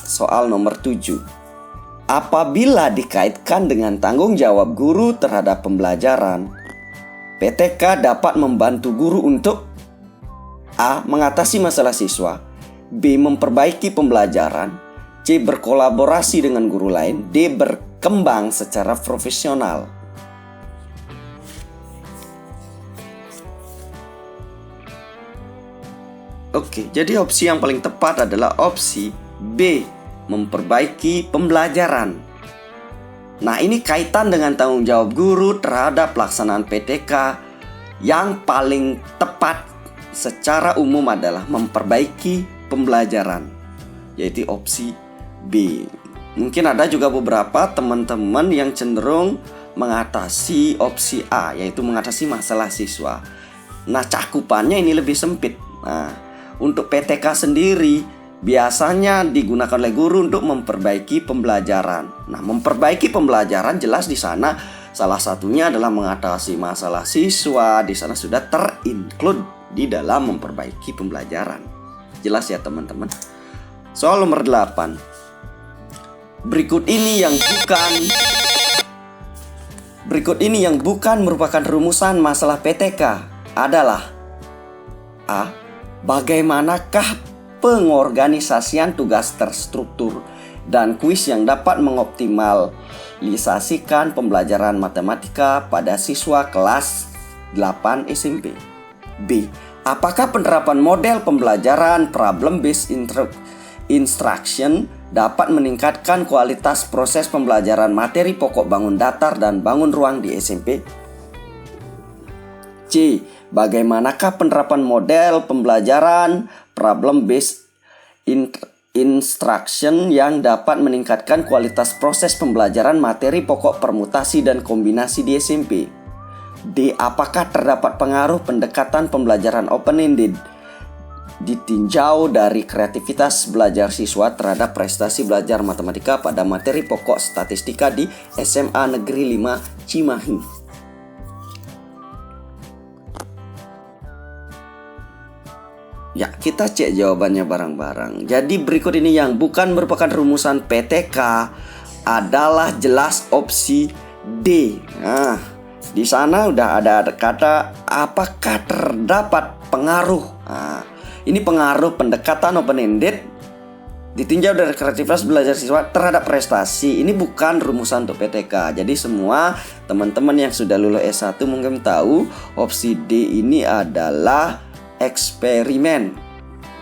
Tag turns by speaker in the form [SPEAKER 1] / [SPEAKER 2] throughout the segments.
[SPEAKER 1] soal nomor 7. Apabila dikaitkan dengan tanggung jawab guru terhadap pembelajaran, PTK dapat membantu guru untuk A. Mengatasi masalah siswa, B. Memperbaiki pembelajaran, C. Berkolaborasi dengan guru lain, D. Berkembang secara profesional. Oke, jadi opsi yang paling tepat adalah opsi B. Memperbaiki pembelajaran. Nah, ini kaitan dengan tanggung jawab guru terhadap pelaksanaan PTK. Yang paling tepat secara umum adalah memperbaiki pembelajaran, yaitu opsi B. Mungkin ada juga beberapa teman-teman yang cenderung mengatasi opsi A, yaitu mengatasi masalah siswa. Nah, cakupannya ini lebih sempit. Nah, untuk PTK sendiri biasanya digunakan oleh guru untuk memperbaiki pembelajaran. Nah, memperbaiki pembelajaran jelas di sana salah satunya adalah mengatasi masalah siswa. Di sana sudah terinclude di dalam memperbaiki pembelajaran. Jelas ya teman-teman. Soal nomor 8. Berikut ini yang bukan merupakan rumusan masalah PTK adalah A. Bagaimanakah pengorganisasian tugas terstruktur dan kuis yang dapat mengoptimalisasikan pembelajaran matematika pada siswa kelas 8 SMP? B. Apakah penerapan model pembelajaran problem based instruction dapat meningkatkan kualitas proses pembelajaran materi pokok bangun datar dan bangun ruang di SMP? C. Bagaimanakah penerapan model pembelajaran problem based instruction yang dapat meningkatkan kualitas proses pembelajaran materi pokok permutasi dan kombinasi di SMP? D. Apakah terdapat pengaruh pendekatan pembelajaran open-ended ditinjau dari kreativitas belajar siswa terhadap prestasi belajar matematika pada materi pokok statistika di SMA Negeri 5 Cimahi? Ya, kita cek jawabannya bareng-bareng. Jadi berikut ini yang bukan merupakan rumusan PTK adalah jelas opsi D. Nah, di sana udah ada kata apakah terdapat pengaruh. Nah, ini pengaruh pendekatan open-ended ditinjau dari kreativitas belajar siswa terhadap prestasi. Ini bukan rumusan untuk PTK. Jadi semua teman-teman yang sudah lulus S1 mungkin tahu opsi D ini adalah eksperimen,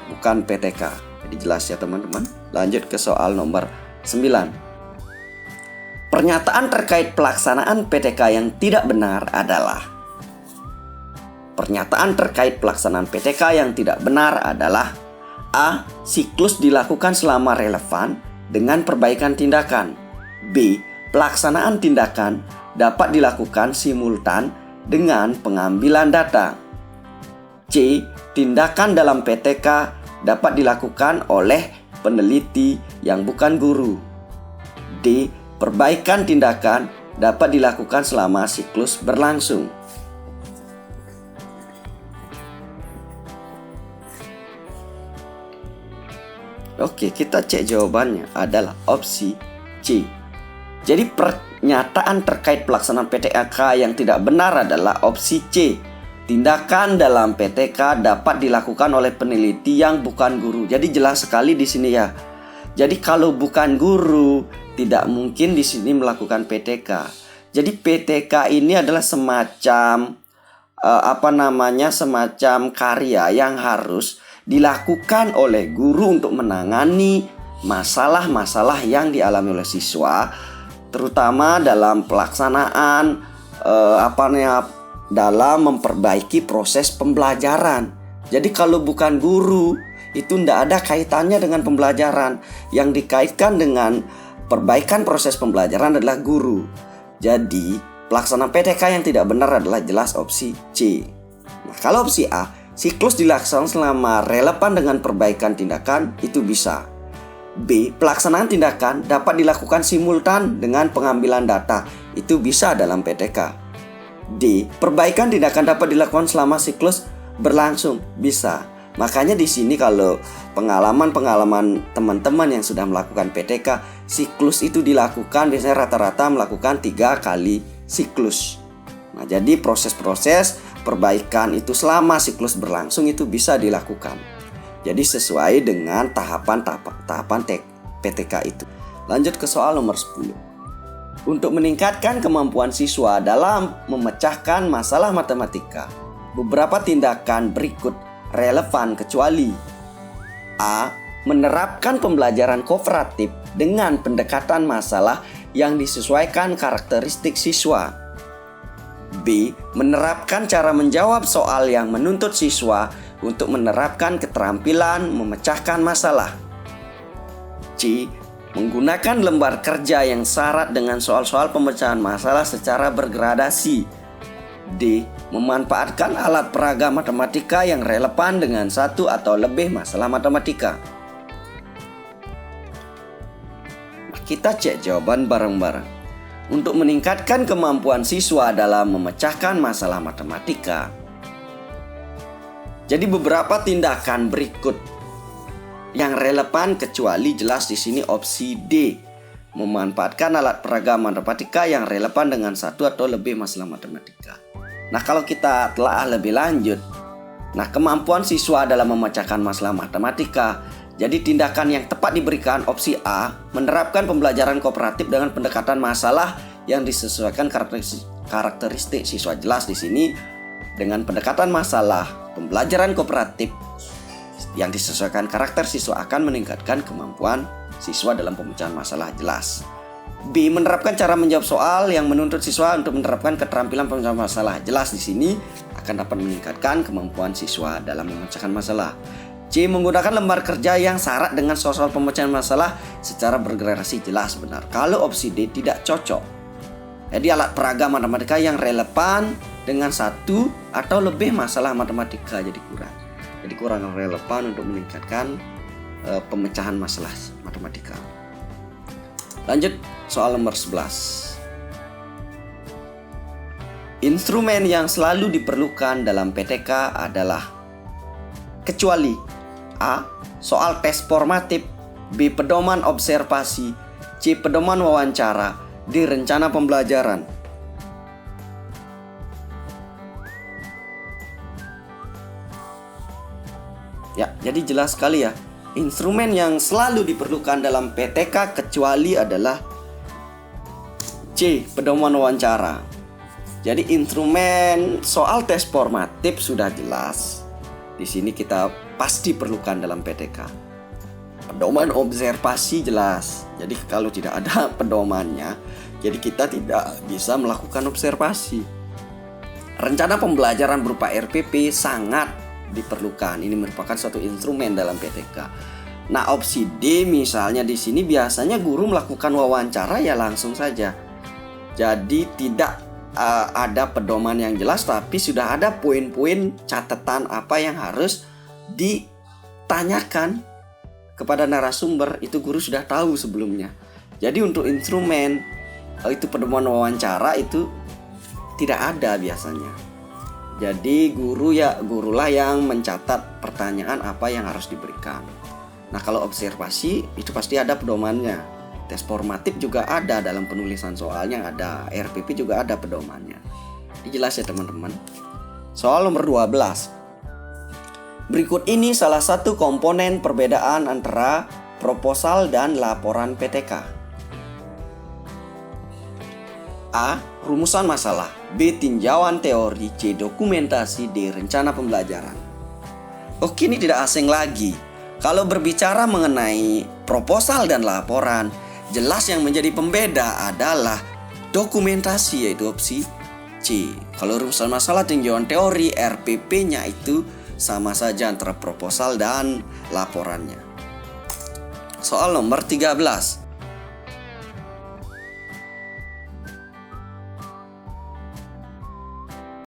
[SPEAKER 1] bukan PTK. Jadi jelas ya teman-teman. Lanjut ke soal nomor 9. Pernyataan terkait pelaksanaan PTK yang tidak benar adalah A. Siklus dilakukan selama relevan dengan perbaikan tindakan. B. Pelaksanaan tindakan dapat dilakukan simultan dengan pengambilan data. C. Tindakan dalam PTK dapat dilakukan oleh peneliti yang bukan guru. D. Perbaikan tindakan dapat dilakukan selama siklus berlangsung. Oke, kita cek jawabannya adalah opsi C. Jadi pernyataan terkait pelaksanaan PTK yang tidak benar adalah opsi C. Tindakan dalam PTK dapat dilakukan oleh peneliti yang bukan guru. Jadi jelas sekali di sini ya. Jadi kalau bukan guru, tidak mungkin di sini melakukan PTK. Jadi PTK ini adalah semacam semacam karya yang harus dilakukan oleh guru untuk menangani masalah-masalah yang dialami oleh siswa, terutama dalam pelaksanaan dalam memperbaiki proses pembelajaran. Jadi kalau bukan guru, itu tidak ada kaitannya dengan pembelajaran. Yang dikaitkan dengan perbaikan proses pembelajaran adalah guru. Jadi pelaksanaan PTK yang tidak benar adalah jelas opsi C. Nah, kalau opsi A, siklus dilaksanakan selama relevan dengan perbaikan tindakan, itu bisa. B. Pelaksanaan tindakan dapat dilakukan simultan dengan pengambilan data, itu bisa dalam PTK. D. Perbaikan tindakan dapat dilakukan selama siklus berlangsung, bisa. Makanya di sini kalau pengalaman teman-teman yang sudah melakukan PTK, siklus itu dilakukan biasanya rata-rata melakukan 3 kali siklus. Nah, jadi proses-proses perbaikan itu selama siklus berlangsung itu bisa dilakukan. Jadi sesuai dengan tahapan PTK itu. Lanjut ke soal nomor 10. Untuk meningkatkan kemampuan siswa dalam memecahkan masalah matematika, beberapa tindakan berikut relevan kecuali A. Menerapkan pembelajaran kooperatif dengan pendekatan masalah yang disesuaikan karakteristik siswa. B. Menerapkan cara menjawab soal yang menuntut siswa untuk menerapkan keterampilan memecahkan masalah. C. Menggunakan lembar kerja yang syarat dengan soal-soal pemecahan masalah secara bergradasi. D. Memanfaatkan alat peraga matematika yang relevan dengan satu atau lebih masalah matematika. Kita cek jawaban bareng-bareng. Untuk meningkatkan kemampuan siswa dalam memecahkan masalah matematika, jadi beberapa tindakan berikut yang relevan kecuali jelas di sini opsi D. Memanfaatkan alat peraga matematika yang relevan dengan satu atau lebih masalah matematika. Nah, kalau kita telah lebih lanjut, nah kemampuan siswa dalam memecahkan masalah matematika, jadi tindakan yang tepat diberikan opsi A, menerapkan pembelajaran kooperatif dengan pendekatan masalah yang disesuaikan karakteristik siswa. Jelas di sini dengan pendekatan masalah, pembelajaran kooperatif yang disesuaikan karakter siswa akan meningkatkan kemampuan siswa dalam pemecahan masalah. Jelas. B. Menerapkan cara menjawab soal yang menuntut siswa untuk menerapkan keterampilan pemecahan masalah. Jelas di sini akan dapat meningkatkan kemampuan siswa dalam memecahkan masalah. C. Menggunakan lembar kerja yang syarat dengan soal-soal pemecahan masalah secara bergradasi. Jelas benar. Kalau opsi D tidak cocok. Jadi alat peraga matematika yang relevan dengan satu atau lebih masalah matematika jadi kurang relevan untuk meningkatkan pemecahan masalah matematika. Lanjut soal nomor 11. Instrumen yang selalu diperlukan dalam PTK adalah kecuali A. Soal tes formatif, B. Pedoman observasi, C. Pedoman wawancara, D. Rencana pembelajaran. Ya, jadi jelas sekali ya. Instrumen yang selalu diperlukan dalam PTK kecuali adalah C. Pedoman wawancara. Jadi instrumen soal tes formatif sudah jelas. Di sini kita pasti perlukan dalam PTK. Pedoman observasi jelas. Jadi kalau tidak ada pedomannya, jadi kita tidak bisa melakukan observasi. Rencana pembelajaran berupa RPP sangat diperlukan. Ini merupakan suatu instrumen dalam PTK. Nah, opsi D misalnya di sini biasanya guru melakukan wawancara ya langsung saja. Jadi tidak ada pedoman yang jelas, tapi sudah ada poin-poin catatan apa yang harus ditanyakan kepada narasumber, itu guru sudah tahu sebelumnya. Jadi untuk instrumen itu pedoman wawancara itu tidak ada biasanya. Jadi gurulah yang mencatat pertanyaan apa yang harus diberikan. Nah, kalau observasi itu pasti ada pedomannya. Tes formatif juga ada dalam penulisan soalnya ada. RPP juga ada pedomannya. Ini jelas ya teman-teman. Soal nomor 12. Berikut ini salah satu komponen perbedaan antara proposal dan laporan PTK. A. Rumusan masalah, B. Tinjauan teori, C. Dokumentasi, D. Rencana pembelajaran. Oke, ini tidak asing lagi. Kalau berbicara mengenai proposal dan laporan, jelas yang menjadi pembeda adalah dokumentasi, yaitu opsi C. Kalau rumusan masalah, tinjauan teori, RPP-nya itu sama saja antara proposal dan laporannya. Soal nomor 13.